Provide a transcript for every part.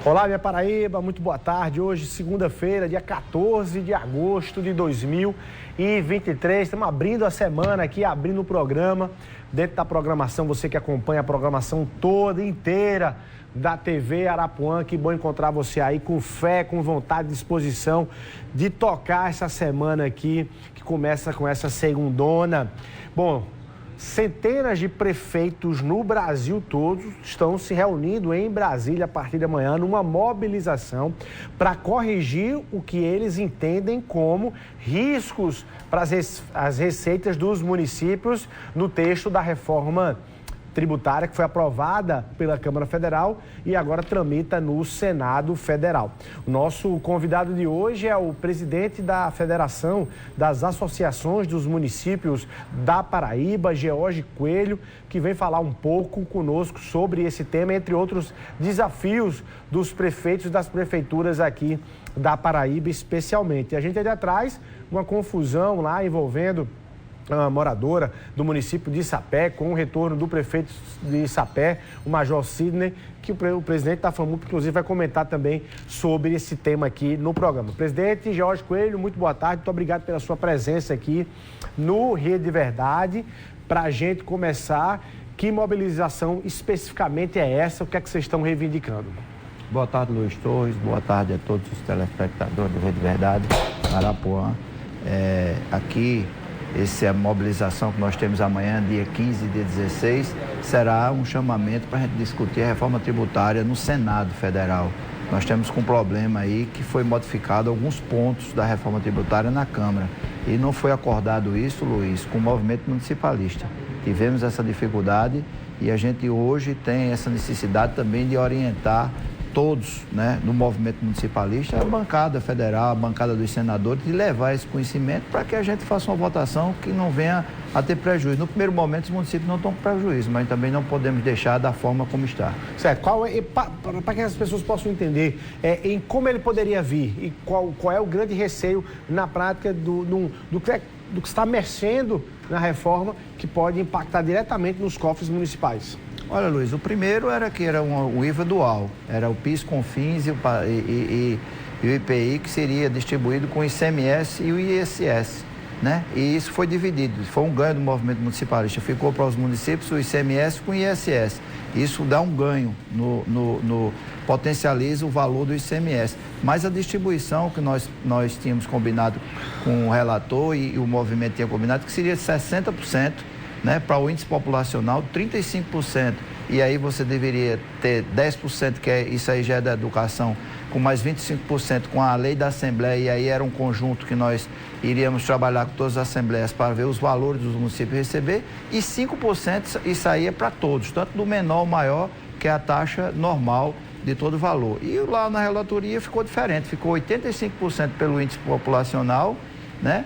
Olá, minha Paraíba, muito boa tarde. Hoje, segunda-feira, dia 14 de agosto de 2023. Estamos abrindo a semana aqui, abrindo o programa. Dentro da programação, você que acompanha a programação toda, inteira da TV Arapuã. Que bom encontrar você aí com fé, com vontade, disposição de tocar essa semana aqui, que começa com essa segundona. Bom, centenas de prefeitos no Brasil todo estão se reunindo em Brasília a partir de amanhã numa mobilização para corrigir o que eles entendem como riscos para as receitas dos municípios no texto da reforma tributária que foi aprovada pela Câmara Federal e agora tramita no Senado Federal. O nosso convidado de hoje é o presidente da Federação das Associações dos Municípios da Paraíba, George Coelho, que vem falar um pouco conosco sobre esse tema, entre outros desafios dos prefeitos e das prefeituras aqui da Paraíba especialmente. E a gente ali atrás, uma confusão lá envolvendo uma moradora do município de Sapé, com o retorno do prefeito de Sapé, o Major Sidney, que o presidente da FAMUP, inclusive, vai comentar também sobre esse tema aqui no programa. Presidente George Coelho, muito boa tarde, muito obrigado pela sua presença aqui no Rede de Verdade. Para a gente começar, que mobilização especificamente é essa? O que é que vocês estão reivindicando? Boa tarde, Luiz Torres, boa tarde a todos os telespectadores do Rede de Verdade, Arapuã. Aqui, essa é a mobilização que nós temos amanhã, dia 15 e dia 16, será um chamamento para a gente discutir a reforma tributária no Senado Federal. Nós temos um problema aí que foi modificado alguns pontos da reforma tributária na Câmara. E não foi acordado isso, Luiz, com o movimento municipalista. Tivemos essa dificuldade e a gente hoje tem essa necessidade também de orientar todos, né, do movimento municipalista, a bancada federal, a bancada dos senadores, de levar esse conhecimento para que a gente faça uma votação que não venha a ter prejuízo. No primeiro momento, os municípios não estão com prejuízo, mas também não podemos deixar da forma como está. Certo. Para que as pessoas possam entender em como ele poderia vir e qual é o grande receio na prática do que está mexendo na reforma que pode impactar diretamente nos cofres municipais. Olha, Luiz, o primeiro era o IVA dual, era o PIS, CONFINS e o IPI, que seria distribuído com o ICMS e o ISS, né? E isso foi dividido, foi um ganho do movimento municipalista, ficou para os municípios o ICMS com o ISS. Isso dá um ganho, potencializa o valor do ICMS. Mas a distribuição que nós tínhamos combinado com o relator e o movimento tinha combinado, que seria de 60%, né, para o índice populacional, 35%, e aí você deveria ter 10%, que isso aí já é da educação, com mais 25% com a lei da Assembleia, e aí era um conjunto que nós iríamos trabalhar com todas as assembleias para ver os valores dos municípios receber, e 5% isso aí é para todos, tanto do menor ao maior, que é a taxa normal de todo o valor. E lá na relatoria ficou diferente, ficou 85% pelo índice populacional, né?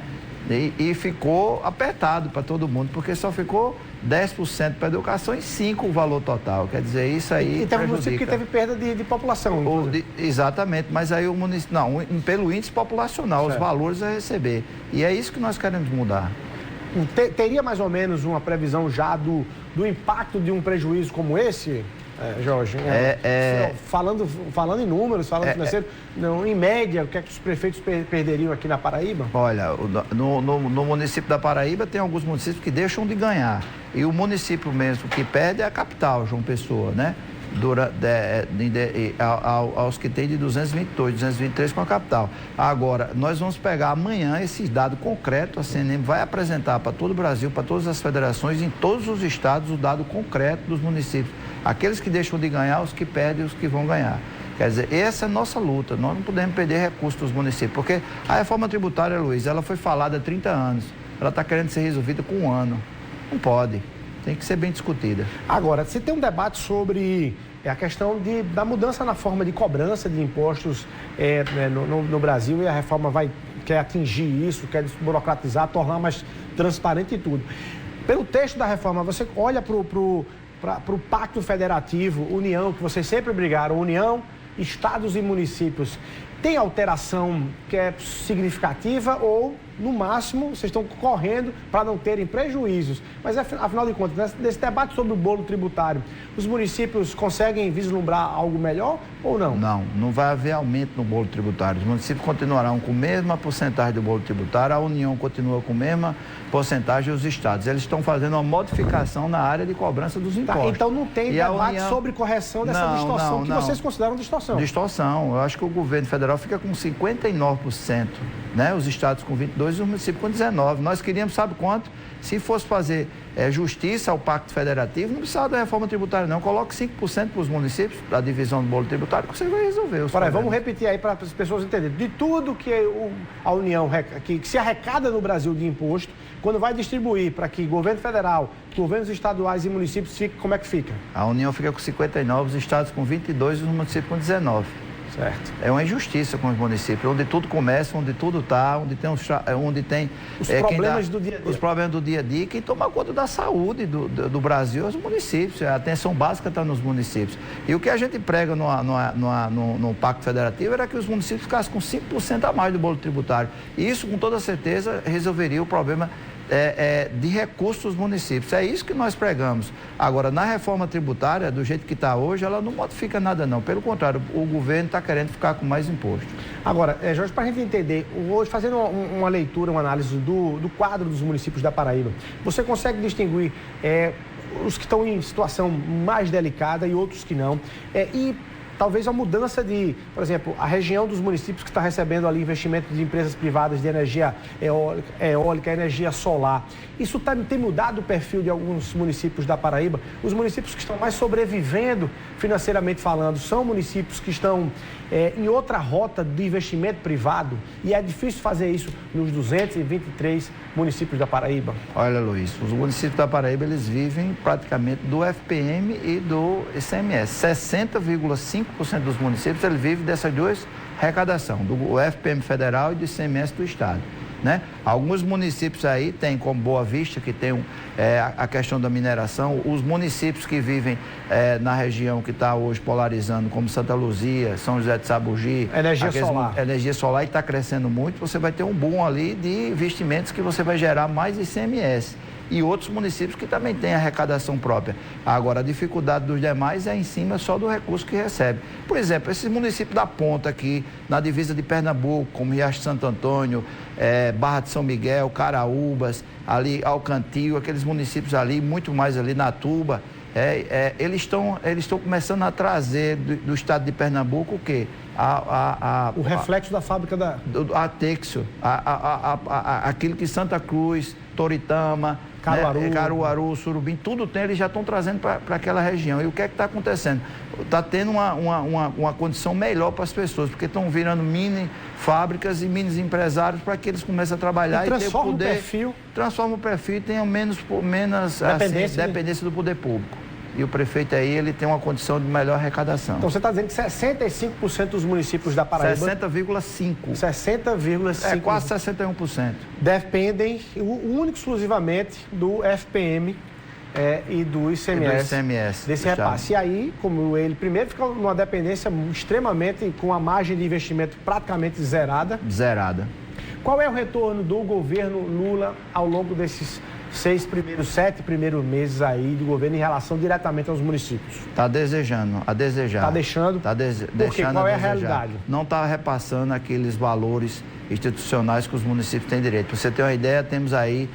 E ficou apertado para todo mundo, porque só ficou 10% para a educação e 5% o valor total. Quer dizer, isso aí e teve um município que teve perda de população. Exatamente, mas aí o município... Não, pelo índice populacional, certo, os valores a receber. E é isso que nós queremos mudar. Teria mais ou menos uma previsão já do impacto de um prejuízo como esse, Jorge? Falando em números, falando financeiro, não, em média, o que é que os prefeitos perderiam aqui na Paraíba? Olha, no município da Paraíba tem alguns municípios que deixam de ganhar. E o município mesmo que perde é a capital, João Pessoa, né? Aos que tem de 222, 223 com a capital. Agora, nós vamos pegar amanhã esses dados concretos, a CNM vai apresentar para todo o Brasil, para todas as federações, em todos os estados, o dado concreto dos municípios. Aqueles que deixam de ganhar, os que perdem, os que vão ganhar. Quer dizer, essa é a nossa luta, nós não podemos perder recursos dos municípios, porque a reforma tributária, Luiz, ela foi falada há 30 anos, ela está querendo ser resolvida com 1 ano. Não pode. Tem que ser bem discutida. Agora, você tem um debate sobre a questão da mudança na forma de cobrança de impostos no Brasil, e a reforma quer atingir isso, quer desburocratizar, tornar mais transparente e tudo. Pelo texto da reforma, você olha para o Pacto Federativo, União, que vocês sempre brigaram, União, Estados e Municípios. Tem alteração que é significativa ou, no máximo, vocês estão correndo para não terem prejuízos? Mas, afinal de contas, nesse debate sobre o bolo tributário, os municípios conseguem vislumbrar algo melhor ou não? Não vai haver aumento no bolo tributário. Os municípios continuarão com a mesma porcentagem do bolo tributário, a União continua com a mesma porcentagem dos estados. Eles estão fazendo uma modificação na área de cobrança dos impostos. Então não tem debate sobre correção dessa distorção que vocês consideram distorção? Distorção. Eu acho que o governo federal fica com 59%, né? Os estados com 22% e os municípios com 19%. Nós queríamos, sabe quanto? Se fosse fazer justiça ao Pacto Federativo, não precisava da reforma tributária, não. Coloque 5% para os municípios, da divisão do bolo tributário, que você vai resolver os problemas. Vamos repetir aí para as pessoas entenderem. De tudo que a União, que se arrecada no Brasil de imposto, quando vai distribuir para que governo federal, governos estaduais e municípios, como é que fica? A União fica com 59%, os estados com 22% e os municípios com 19%. Certo. É uma injustiça com os municípios, onde tudo começa, onde tudo está, onde tem os problemas do dia a dia. Os problemas do dia a dia, quem toma conta da saúde do Brasil é os municípios. A atenção básica está nos municípios. E o que a gente prega no Pacto Federativo era que os municípios ficassem com 5% a mais do bolo tributário. E isso, com toda certeza, resolveria o problema de recursos dos municípios. É isso que nós pregamos. Agora, na reforma tributária, do jeito que está hoje, ela não modifica nada, não. Pelo contrário, o governo está querendo ficar com mais imposto. Agora, Jorge, para a gente entender, hoje fazendo uma leitura, uma análise do quadro dos municípios da Paraíba, você consegue distinguir os que estão em situação mais delicada e outros que não? Talvez a mudança por exemplo, a região dos municípios que está recebendo ali investimento de empresas privadas de energia eólica, energia solar. Isso tem mudado o perfil de alguns municípios da Paraíba? Os municípios que estão mais sobrevivendo, financeiramente falando, são municípios que estão em outra rota de investimento privado, e é difícil fazer isso nos 223 municípios da Paraíba? Olha, Luiz, os municípios da Paraíba, eles vivem praticamente do FPM e do ICMS. 60,5% dos municípios, eles vivem dessas duas arrecadações, do FPM federal e do ICMS do estado. Né? Alguns municípios aí tem, como Boa Vista, que tem a questão da mineração. Os municípios que vivem na região que está hoje polarizando, como Santa Luzia, São José de Sabugi, energia solar, e está crescendo muito, você vai ter um boom ali de investimentos que você vai gerar mais ICMS. E outros municípios que também têm arrecadação própria. Agora, a dificuldade dos demais é em cima só do recurso que recebe. Por exemplo, esses municípios da ponta aqui, na divisa de Pernambuco, como Riacho de Santo Antônio, Barra de São Miguel, Caraúbas, ali Alcantil, aqueles municípios ali, muito mais ali na Tuba, eles estão começando a trazer do estado de Pernambuco o quê? O reflexo da fábrica a Texo, aquilo que Santa Cruz, Toritama, Caruaru, Surubim, tudo tem, eles já estão trazendo para aquela região. E o que é que está acontecendo? Está tendo uma condição melhor para as pessoas, porque estão virando mini fábricas e mini empresários para que eles comecem a trabalhar e ter o poder. Transforma o perfil e tenha menos dependência do poder público. E o prefeito aí, ele tem uma condição de melhor arrecadação. Então, você está dizendo que 65% dos municípios da Paraíba... 60,5%. 60,5%. Quase 61%. Dependem, único exclusivamente, do FPM e do ICMS. Desse repasse. E aí, como ele primeiro fica numa dependência extremamente, com a margem de investimento praticamente zerada. Qual é o retorno do governo Lula ao longo desses 7 primeiros meses aí do governo em relação diretamente aos municípios? Está desejando, a desejar. Está deixando? Está deixando. Por quê? Qual é a realidade? Não está repassando aqueles valores institucionais que os municípios têm direito. Para você ter uma ideia, temos aí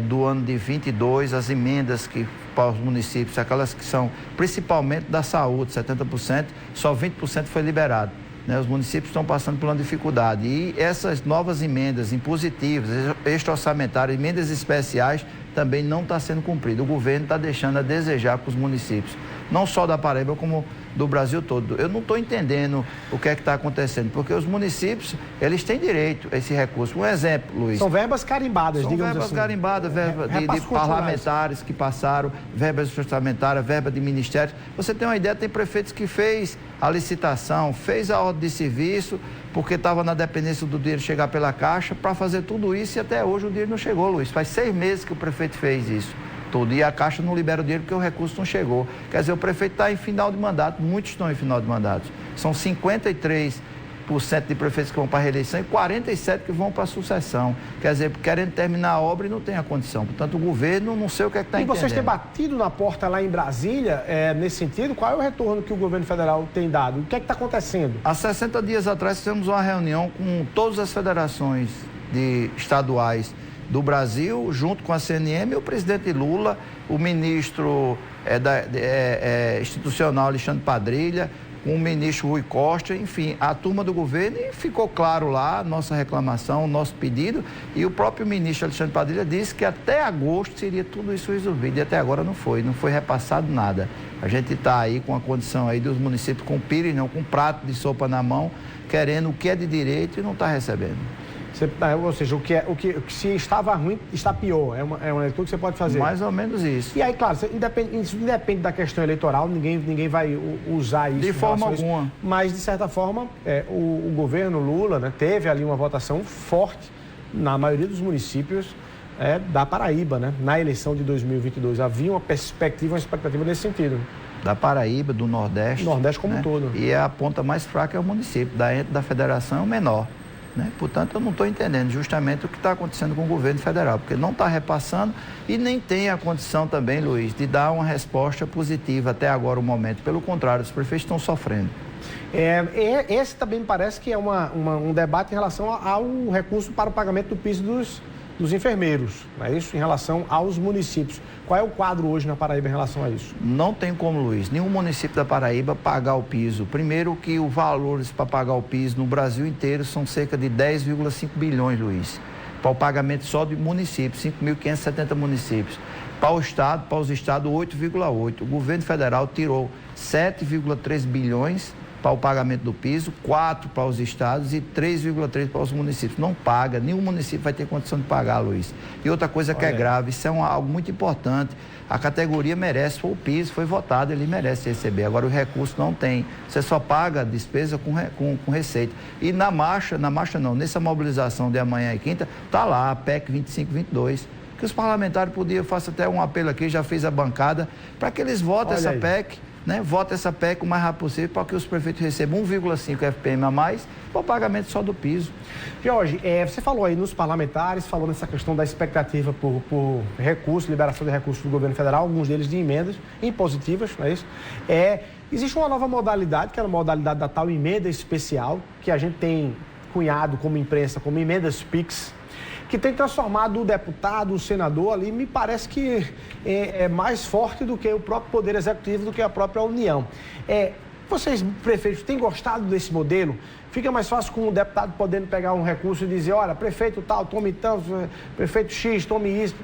do ano de 22 as emendas que para os municípios, aquelas que são principalmente da saúde, 70%, só 20% foi liberado. Né, os municípios estão passando por uma dificuldade e essas novas emendas impositivas, extra-orçamentárias, emendas especiais também não está sendo cumprido. O governo está deixando a desejar para os municípios, não só da Paraíba, como do Brasil todo. Eu não estou entendendo o que é que está acontecendo, porque os municípios, eles têm direito a esse recurso. Um exemplo, Luiz. São verbas carimbadas, digamos assim. São verbas carimbadas, verba de parlamentares que passaram, verbas orçamentárias, verba de ministérios. Você tem uma ideia, tem prefeitos que fez a licitação, fez a ordem de serviço, porque estava na dependência do dinheiro chegar pela Caixa, para fazer tudo isso, e até hoje o dinheiro não chegou, Luiz. Faz 6 meses que o prefeito fez isso. E a Caixa não libera o dinheiro porque o recurso não chegou. Quer dizer, o prefeito está em final de mandato, muitos estão em final de mandato. São 53 20% de prefeitos que vão para a reeleição e 47% que vão para a sucessão. Quer dizer, querendo terminar a obra e não tem a condição. Portanto, o governo não sei o que é que está entendendo. E vocês têm batido na porta lá em Brasília, nesse sentido? Qual é o retorno que o governo federal tem dado? O que é que está acontecendo? Há 60 dias atrás, fizemos uma reunião com todas as federações estaduais do Brasil, junto com a CNM, e o presidente Lula, o ministro institucional Alexandre Padrilha, com o ministro Rui Costa, enfim, a turma do governo, e ficou claro lá a nossa reclamação, o nosso pedido, e o próprio ministro Alexandre Padrilha disse que até agosto seria tudo isso resolvido, e até agora não foi repassado nada. A gente está aí com a condição aí dos municípios com pires, não, com prato de sopa na mão, querendo o que é de direito e não está recebendo. Ou seja, o que se estava ruim, está pior. É uma leitura que você pode fazer. Mais ou menos isso. E aí, claro, isso independe da questão eleitoral, ninguém vai usar isso. De forma alguma. Mas, de certa forma, o governo Lula, né, teve ali uma votação forte na maioria dos municípios da Paraíba, né, na eleição de 2022. Havia uma expectativa nesse sentido. Da Paraíba, do Nordeste. Nordeste como um todo. E a ponta mais fraca é o município. Da federação é o menor. Né? Portanto, eu não estou entendendo justamente o que está acontecendo com o governo federal, porque não está repassando e nem tem a condição também, Luiz, de dar uma resposta positiva até agora o momento. Pelo contrário, os prefeitos estão sofrendo. Esse também me parece que é um debate em relação ao recurso para o pagamento do piso dos enfermeiros, não é isso? Em relação aos municípios. Qual é o quadro hoje na Paraíba em relação a isso? Não tem como, Luiz, nenhum município da Paraíba pagar o piso. Primeiro que os valores para pagar o piso no Brasil inteiro são cerca de 10,5 bilhões, Luiz. Para o pagamento só de municípios, 5.570 municípios. Para os estados, 8,8. O governo federal tirou 7,3 bilhões para o pagamento do piso, 4 para os estados e 3,3 para os municípios. Não paga, nenhum município vai ter condição de pagar, Luiz. E outra coisa que é grave, isso é algo muito importante, a categoria merece, foi o piso, foi votado, ele merece receber. Agora o recurso não tem, você só paga a despesa com receita. E nessa mobilização de amanhã e quinta, está lá a PEC 2522, que os parlamentares podiam, eu faço até um apelo aqui, já fiz a bancada, para que eles votem essa PEC, né? Vota essa PEC o mais rápido possível para que os prefeitos recebam 1,5 FPM a mais para o pagamento só do piso. Jorge, você falou aí nos parlamentares, falou nessa questão da expectativa por recursos, liberação de recursos do governo federal, alguns deles de emendas impositivas, não é isso? Existe uma nova modalidade, que é a modalidade da tal emenda especial, que a gente tem cunhado como imprensa, como emendas PIX, que tem transformado o deputado, o senador ali, me parece que é mais forte do que o próprio Poder Executivo, do que a própria União. Vocês, prefeitos, têm gostado desse modelo? Fica mais fácil com o deputado podendo pegar um recurso e dizer, olha, prefeito tal, tome tanto, prefeito X, tome isso.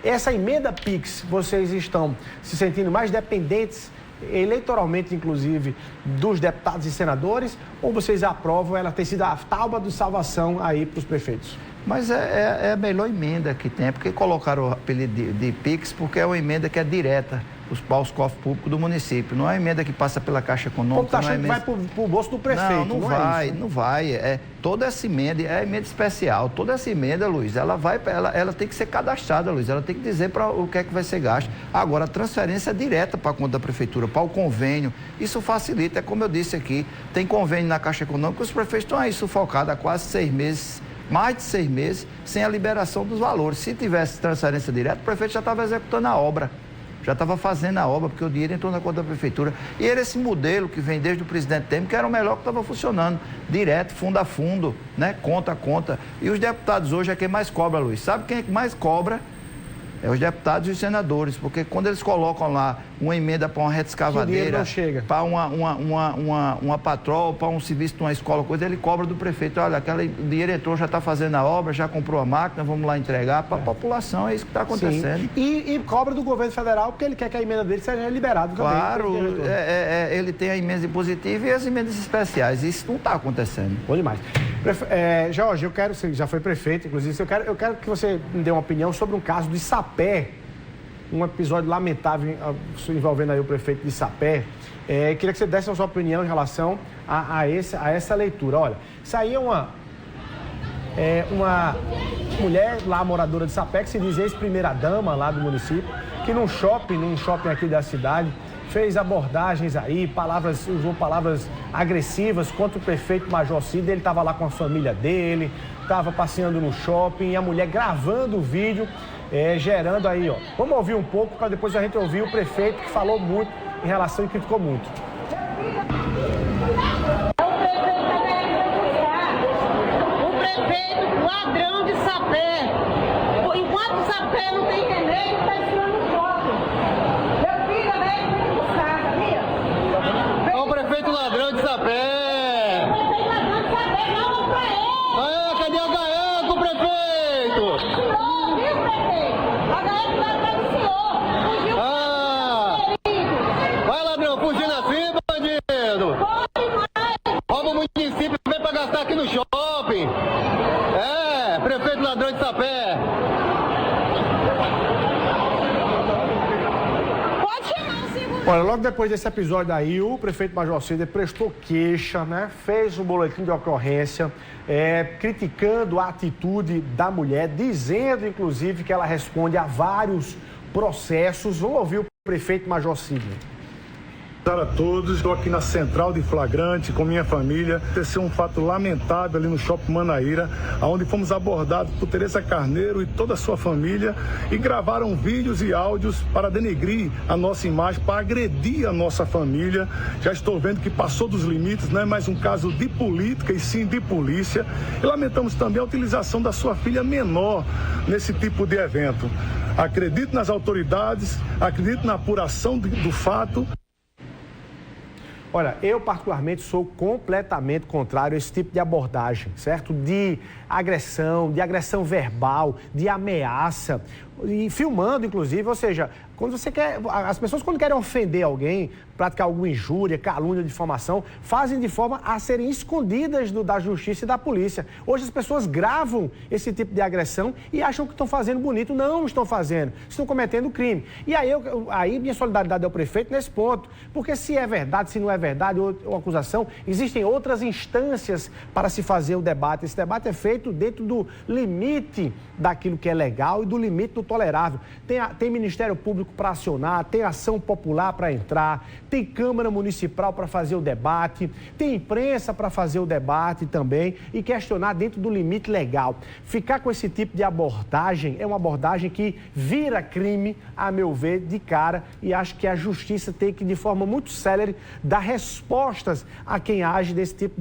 Essa emenda PIX, vocês estão se sentindo mais dependentes, eleitoralmente, inclusive, dos deputados e senadores, ou vocês aprovam, ela tem sido a tábua de salvação aí para os prefeitos? Mas é a melhor emenda que tem, porque colocaram o apelido de PIX, porque é uma emenda que é direta para os cofres públicos do município. Não é uma emenda que passa pela Caixa Econômica. Como está achando que vai para o bolso do prefeito? Não vai, não vai. Toda essa emenda, é emenda especial. Toda essa emenda, Luiz, ela tem que ser cadastrada, Luiz. Ela tem que dizer para o que é que vai ser gasto. Agora, a transferência é direta para a conta da prefeitura, para o convênio. Isso facilita. É como eu disse aqui, tem convênio na Caixa Econômica, os prefeitos estão aí sufocados há quase 6 meses. Mais de 6 meses sem a liberação dos valores. Se tivesse transferência direta, o prefeito já estava executando a obra, já estava fazendo a obra, porque o dinheiro entrou na conta da prefeitura. E era esse modelo que vem desde o presidente Temer, que era o melhor que estava funcionando, direto, fundo a fundo, né? Conta a conta. E os deputados hoje é quem mais cobra, Luiz. Sabe quem é que mais cobra? É os deputados e os senadores, porque quando eles colocam lá uma emenda para uma reta escavadeira, para uma patrol, para um serviço de uma escola, coisa, ele cobra do prefeito, olha, aquele dinheiro entrou, já está fazendo a obra, já comprou a máquina, vamos lá entregar para a população, é isso que está acontecendo. E cobra do governo federal, porque ele quer que a emenda dele seja liberada também. Claro, ele tem a emenda impositiva e as emendas especiais, isso não está acontecendo. Bom demais. Jorge, você já foi prefeito, inclusive, eu quero que você me dê uma opinião sobre um caso de Sapé, um episódio lamentável envolvendo aí o prefeito de Sapé. Queria que você desse a sua opinião em relação a essa leitura. Olha, isso aí é uma mulher lá, moradora de Sapé, que se diz ex-primeira-dama lá do município, que num shopping aqui da cidade, fez abordagens aí, usou palavras agressivas contra o prefeito Major Cid. Ele estava lá com a família dele, estava passeando no shopping e a mulher gravando o vídeo, gerando aí, ó. Vamos ouvir um pouco para depois a gente ouvir o prefeito, que falou muito em relação e criticou muito. O prefeito ladrão de sapé. Enquanto o sapé não tem remédio, está ensinando o shopping. Meu filho é médico de buscar, sabia? É o prefeito ladrão de sapé. O prefeito ladrão de sapé, fala pra ele. Cadê a Gaeco, prefeito? Senhor, viu, prefeito? A galera vai atrás do senhor. Fugiu Vai, ladrão, fugindo assim, bandido. Rouba o município, vem pra gastar aqui no shopping. Prefeito ladrão de sapé. Pode chamar o segundo. Olha, logo depois desse episódio aí, o prefeito Major Cid prestou queixa, né? Fez um boletim de ocorrência, criticando a atitude da mulher, dizendo, inclusive, que ela responde a vários processos. Vamos ouvir o prefeito Major Cid. Boa tarde a todos, estou aqui na central de flagrante com minha família. Aconteceu um fato lamentável ali no Shopping Manaíra, onde fomos abordados por Tereza Carneiro e toda a sua família e gravaram vídeos e áudios para denegrir a nossa imagem, para agredir a nossa família. Já estou vendo que passou dos limites, não é mais um caso de política e sim de polícia. E lamentamos também a utilização da sua filha menor nesse tipo de evento. Acredito nas autoridades, acredito na apuração do fato. Olha, eu particularmente sou completamente contrário a esse tipo de abordagem, certo? De agressão verbal, de ameaça, e filmando, inclusive, ou seja, quando você quer, as pessoas quando querem ofender alguém, praticar alguma injúria, calúnia, difamação, fazem de forma a serem escondidas da justiça e da polícia. Hoje as pessoas gravam esse tipo de agressão e acham que estão fazendo bonito. Não estão fazendo, estão cometendo crime. E aí minha solidariedade ao prefeito nesse ponto, porque se é verdade, se não é verdade ou acusação, existem outras instâncias para se fazer o debate. Esse debate é feito dentro do limite daquilo que é legal e do limite do tolerável. Tem Ministério Público para acionar, tem ação popular para entrar, tem Câmara Municipal para fazer o debate, tem imprensa para fazer o debate também e questionar dentro do limite legal. Ficar com esse tipo de abordagem é uma abordagem que vira crime, a meu ver, de cara, e acho que a justiça tem que, de forma muito célere, dar respostas a quem age desse tipo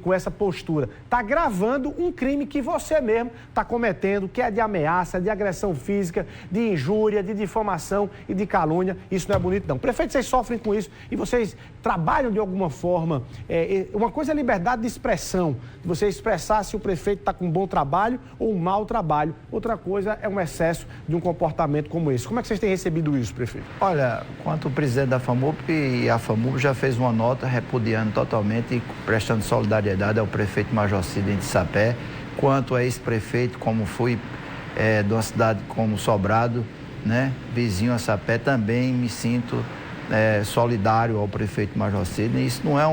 com essa postura. Está gravando um crime que você mesmo está cometendo, que é de ameaça, de agressão física, de injúria, de difamação e de calúnia. Isso não é bonito, não. Prefeito, vocês sofrem com isso e vocês trabalham de alguma forma. Uma coisa é liberdade de expressão, de você expressar se o prefeito está com um bom trabalho ou um mau trabalho. Outra coisa é um excesso de um comportamento como esse. Como é que vocês têm recebido isso, prefeito? Olha, quanto o presidente da FAMUP, e a FAMUP já fez uma nota repudiando totalmente e prestando solidariedade ao prefeito Major Cid de Sapé, quanto a esse prefeito, como fui de uma cidade como Sobrado, né, vizinho a Sapé, também me sinto solidário ao prefeito Major Cid. Isso não é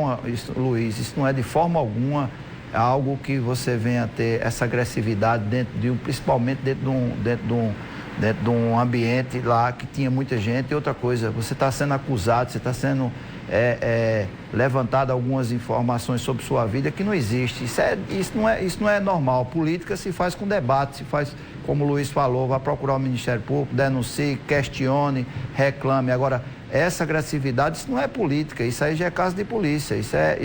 Luiz, isso não é de forma alguma algo que você venha a ter essa agressividade principalmente dentro de um ambiente lá que tinha muita gente. E outra coisa, você está sendo acusado, você está sendo levantado algumas informações sobre sua vida que não existe. Isso não é normal. Política se faz com debate, se faz, como o Luiz falou, vai procurar o Ministério Público, denuncie, questione, reclame. Agora, essa agressividade, isso não é política, isso aí já é caso de polícia. Isso é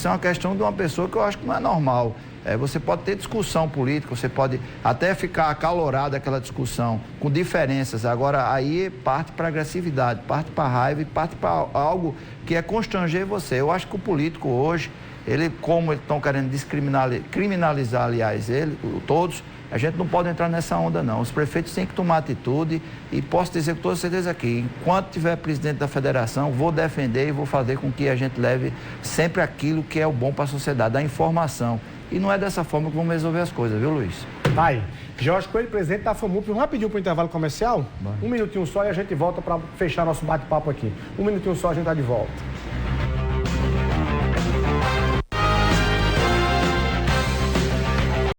uma questão de uma pessoa que eu acho que não é normal. Você pode ter discussão política, você pode até ficar acalorado aquela discussão, com diferenças. Agora, aí parte para agressividade, parte para raiva e parte para algo que é constranger você. Eu acho que o político hoje, como eles estão querendo criminalizar, aliás, todos, a gente não pode entrar nessa onda, não. Os prefeitos têm que tomar atitude e posso dizer com toda certeza aqui, enquanto tiver presidente da federação, vou defender e vou fazer com que a gente leve sempre aquilo que é o bom para a sociedade, a informação. E não é dessa forma que vamos resolver as coisas, viu, Luiz? Tá aí. Jorge Coelho, presidente da FAMUP. Vamos rapidinho para o intervalo comercial? Um minutinho só e a gente volta para fechar nosso bate-papo aqui. Um minutinho só, a gente está de volta.